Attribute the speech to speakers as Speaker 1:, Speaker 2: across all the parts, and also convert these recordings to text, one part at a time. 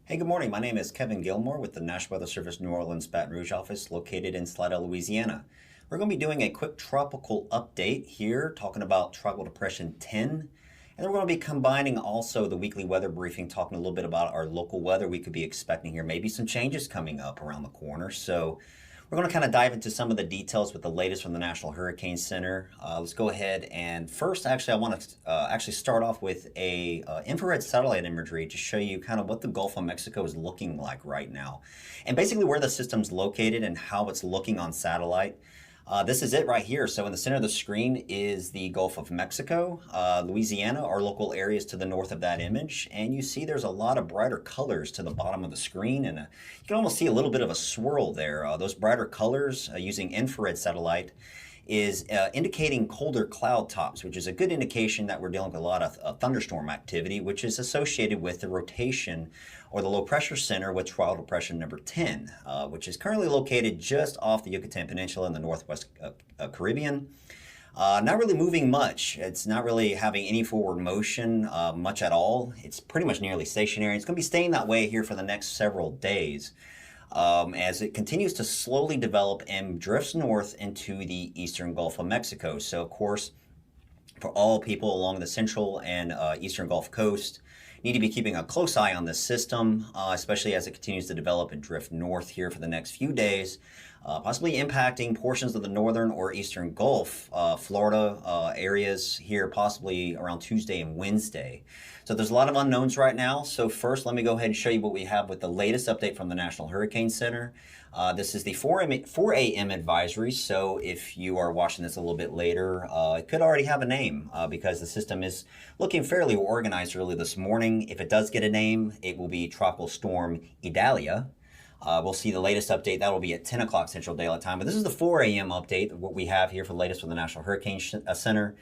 Speaker 1: Hey, good morning. My name is Kevin Gilmore with the National Weather Service New Orleans Baton Rouge office located in Slidell, Louisiana. We're going to be doing a quick tropical update here, talking about Tropical Depression 10. And then we're going to be combining also the weekly weather briefing, talking a little bit about our local weather we could be expecting here. Maybe some changes coming up around the corner. So we're going to kind of dive into some of the details with the latest from the National Hurricane Center. Let's go ahead and first, actually, I want to actually start off with a infrared satellite imagery to show you kind of what the Gulf of Mexico is looking like right now, and basically where the system's located and how it's looking on satellite. This is it right here. So in the center of the screen is the Gulf of Mexico. Louisiana, our local areas to the north of that image. And you see there's a lot of brighter colors to the bottom of the screen. And you can almost see a little bit of a swirl there. Those brighter colors using infrared satellite is indicating colder cloud tops, which is a good indication that we're dealing with a lot of thunderstorm activity, which is associated with the rotation or the low pressure center with Tropical Depression number 10, which is currently located just off the Yucatan Peninsula in the northwest Caribbean. Not really moving much. It's not really having any forward motion much at all. It's pretty much nearly stationary. It's going to be staying that way here for the next several days. As it continues to slowly develop and drifts north into the eastern Gulf of Mexico. So, of course, for all people along the central and eastern Gulf Coast, need to be keeping a close eye on this system, especially as it continues to develop and drift north here for the next few days, possibly impacting portions of the northern or eastern Gulf, Florida areas here, possibly around Tuesday and Wednesday. So there's a lot of unknowns right now. So first, let me go ahead and show you what we have with the latest update from the National Hurricane Center. This is the 4 a.m. advisory, so if you are watching this a little bit later, it could already have a name because the system is looking fairly organized early this morning. If it does get a name, it will be Tropical Storm Idalia. We'll see the latest update. That will be at 10 o'clock Central Daylight Time. But this is the 4 a.m. update, what we have here for the latest from the National Hurricane Center.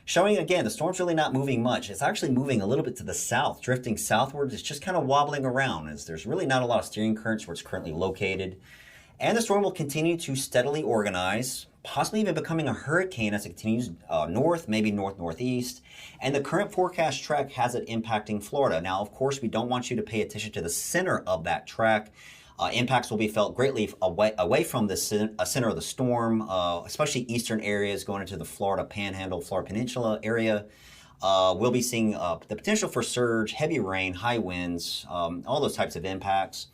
Speaker 1: Showing again, the storm's really not moving much. It's actually moving a little bit to the south, drifting southwards. It's just kind of wobbling around as there's really not a lot of steering currents where it's currently located. And the storm will continue to steadily organize, possibly even becoming a hurricane as it continues north, maybe north-northeast. And the current forecast track has it impacting Florida. Now, of course, we don't want you to pay attention to the center of that track. Impacts will be felt greatly away from the center of the storm, especially eastern areas going into the Florida Panhandle, Florida Peninsula area. We'll be seeing the potential for surge, heavy rain, high winds, all those types of impacts.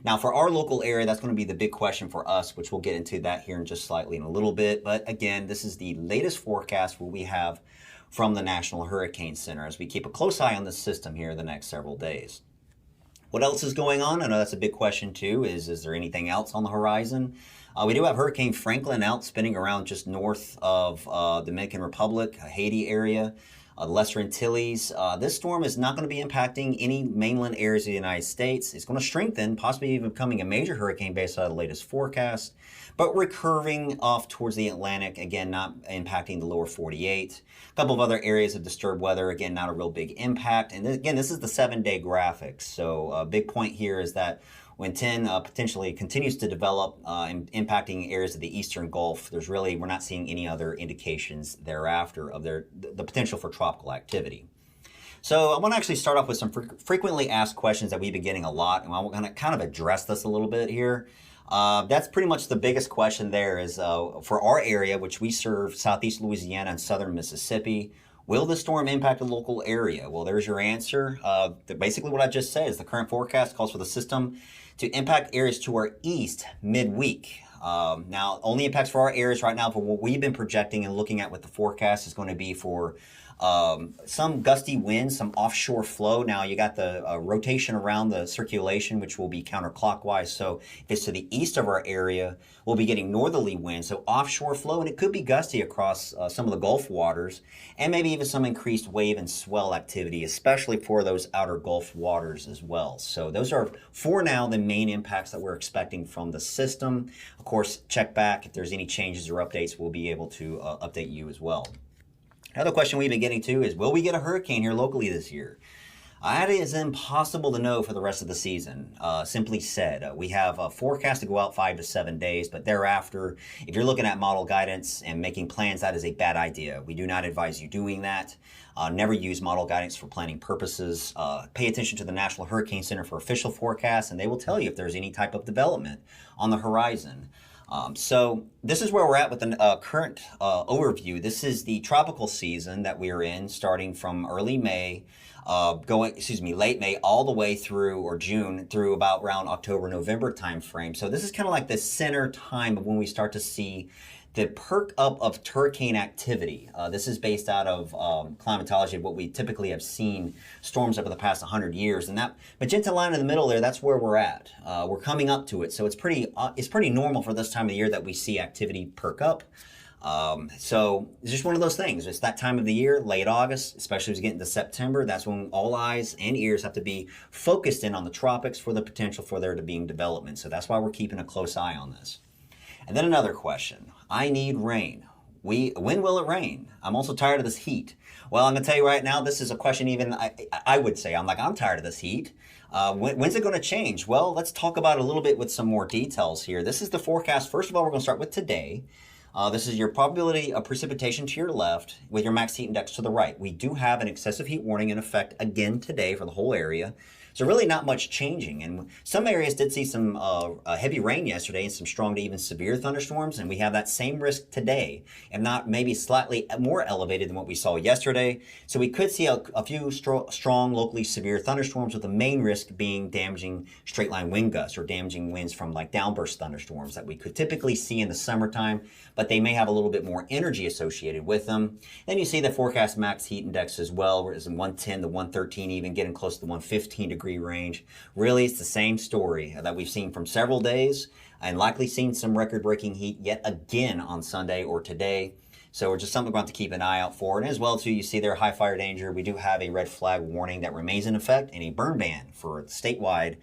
Speaker 1: Now, for our local area, that's going to be the big question for us, which we'll get into that here in just slightly in a little bit. But again, this is the latest forecast what we have from the National Hurricane Center as we keep a close eye on the system here the next several days. What else is going on? I know that's a big question too. Is there anything else on the horizon? We do have Hurricane Franklin out spinning around just north of Dominican Republic, Haiti area, the Lesser Antilles. This storm is not going to be impacting any mainland areas of the United States. It's going to strengthen, possibly even becoming a major hurricane based on the latest forecast, but recurving off towards the Atlantic, again, not impacting the lower 48. A couple of other areas of disturbed weather, again, not a real big impact. And again, this is the 7-day graphics. So a big point here is that when 10 potentially continues to develop, impacting areas of the eastern Gulf, we're not seeing any other indications thereafter of the potential for tropical activity. So I want to actually start off with some frequently asked questions that we've been getting a lot, and I'm going to kind of address this a little bit here. That's pretty much the biggest question there is for our area, which we serve southeast Louisiana and southern Mississippi, will the storm impact the local area? Well, there's your answer. Basically what I just said is the current forecast calls for the system to impact areas to our east midweek. Now, only impacts for our areas right now, for what we've been projecting and looking at what the forecast is going to be for some gusty winds, some offshore flow. Now you got the rotation around the circulation, which will be counterclockwise. So if it's to the east of our area, we'll be getting northerly winds, so offshore flow, and it could be gusty across some of the Gulf waters, and maybe even some increased wave and swell activity, especially for those outer Gulf waters as well. So those are, for now, the main impacts that we're expecting from the system. Of course, check back if there's any changes or updates. We'll be able to update you as well. Another question we've been getting to is, will we get a hurricane here locally this year? That is impossible to know for the rest of the season. Simply said, we have a forecast to go out 5 to 7 days, but thereafter, if you're looking at model guidance and making plans, that is a bad idea. We do not advise you doing that. Never use model guidance for planning purposes. Pay attention to the National Hurricane Center for official forecasts, and they will tell you if there's any type of development on the horizon. So this is where we're at with the current overview. This is the tropical season that we are in, starting from early May, late May, all the way through, or June, through about around October, November timeframe. So this is kind of like the center time of when we start to see the perk up of hurricane activity. This is based out of climatology, what we typically have seen storms over the past 100 years. And that magenta line in the middle there, that's where we're at. We're coming up to it. So it's pretty normal for this time of the year that we see activity perk up. So it's just one of those things. It's that time of the year, late August, especially as we get into September. That's when all eyes and ears have to be focused in on the tropics for the potential for there to be development. So that's why we're keeping a close eye on this. And then another question. I need rain. When will it rain? I'm also tired of this heat. Well, I'm going to tell you right now, this is a question even I would say. I'm tired of this heat. When's it going to change? Well, let's talk about it a little bit with some more details here. This is the forecast. First of all, we're going to start with today. This is your probability of precipitation to your left with your max heat index to the right. We do have an excessive heat warning in effect again today for the whole area. So really not much changing. And some areas did see some heavy rain yesterday and some strong to even severe thunderstorms. And we have that same risk today, and not maybe slightly more elevated than what we saw yesterday. So we could see a few strong, locally severe thunderstorms, with the main risk being damaging straight line wind gusts or damaging winds from like downburst thunderstorms that we could typically see in the summertime, but they may have a little bit more energy associated with them. Then you see the forecast max heat index as well, where it's in 110 to 113, even getting close to the 115 degree range. Really, it's the same story that we've seen from several days, and likely seen some record-breaking heat yet again on Sunday or today. So we're just something we're going to keep an eye out for. And as well, too, you see there high fire danger. We do have a red flag warning that remains in effect and a burn ban for statewide.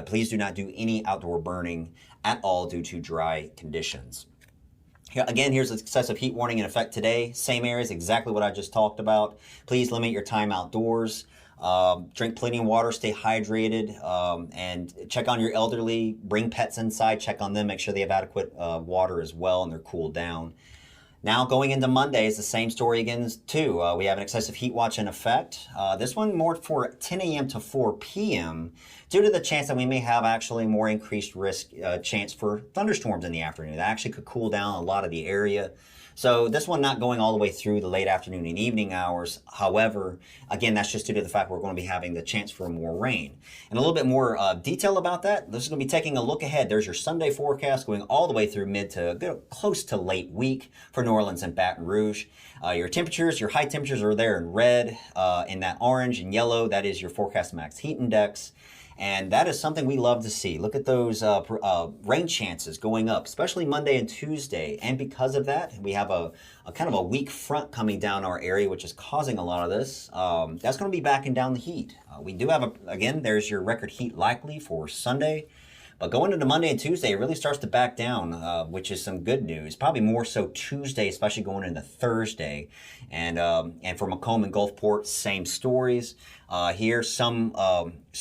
Speaker 1: Please do not do any outdoor burning at all due to dry conditions. Again, here's the excessive heat warning in effect today. Same areas, exactly what I just talked about. Please limit your time outdoors. Drink plenty of water, stay hydrated, and check on your elderly. Bring pets inside, check on them, make sure they have adequate water as well and they're cooled down. Now going into Monday is the same story again too. We have an excessive heat watch in effect. This one more for 10 a.m. to 4 p.m. due to the chance that we may have actually more increased risk chance for thunderstorms in the afternoon. That actually could cool down a lot of the area. So this one not going all the way through the late afternoon and evening hours. However, again, that's just due to the fact we're going to be having the chance for more rain. And a little bit more detail about that, this is going to be taking a look ahead. There's your Sunday forecast going all the way through mid to close to late week for New Orleans and Baton Rouge. Your temperatures, your high temperatures are there in red. In that orange and yellow, that is your forecast max heat index. And that is something we love to see. Look at those rain chances going up, especially Monday and Tuesday. And because of that, we have a kind of a weak front coming down our area, which is causing a lot of this. That's going to be backing down the heat. We do have, again, there's your record heat likely for Sunday. But going into Monday and Tuesday, it really starts to back down, which is some good news. Probably more so Tuesday, especially going into Thursday. And for Macomb and Gulfport, same stories. Here, some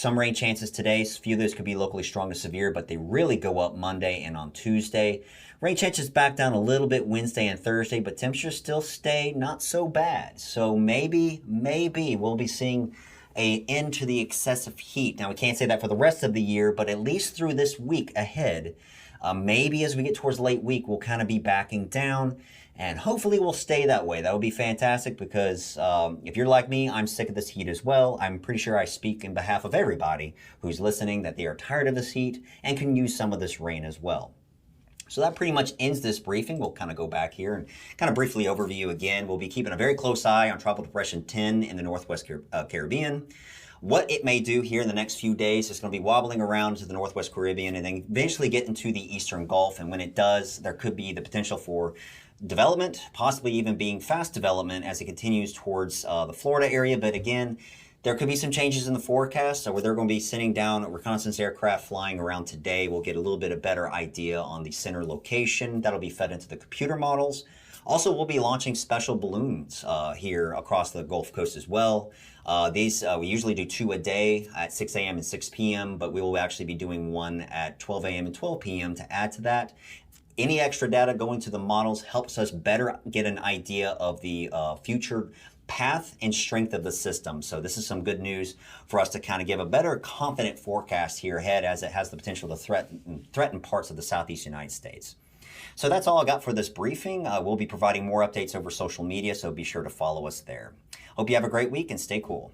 Speaker 1: rain chances today. A few of those could be locally strong to severe, but they really go up Monday and on Tuesday. Rain chances back down a little bit Wednesday and Thursday, but temperatures still stay not so bad. So maybe we'll be seeing an end to the excessive heat. Now, we can't say that for the rest of the year, but at least through this week ahead, maybe as we get towards late week, we'll kind of be backing down, and hopefully we'll stay that way. That would be fantastic, because if you're like me, I'm sick of this heat as well. I'm pretty sure I speak in behalf of everybody who's listening that they are tired of this heat and can use some of this rain as well. So that pretty much ends this briefing. We'll kind of go back here and kind of briefly overview again. We'll be keeping a very close eye on Tropical Depression 10 in the Northwest Caribbean. What it may do here in the next few days is going to be wobbling around to the Northwest Caribbean and then eventually get into the Eastern Gulf. And when it does, there could be the potential for development, possibly even being fast development as it continues towards the Florida area. But again, there could be some changes in the forecast, so they're going to be sending down a reconnaissance aircraft flying around today. We'll get a little bit of better idea on the center location. That'll be fed into the computer models. Also, we'll be launching special balloons here across the Gulf Coast as well. These we usually do 2 a day at 6 a.m. and 6 p.m., but we will actually be doing one at 12 a.m. and 12 p.m. to add to that. Any extra data going to the models helps us better get an idea of the future path and strength of the system. So this is some good news for us to kind of give a better confident forecast here ahead, as it has the potential to threaten parts of the southeast United States. So that's all I got for this briefing. We'll be providing more updates over social media, so be sure to follow us there. Hope you have a great week and stay cool.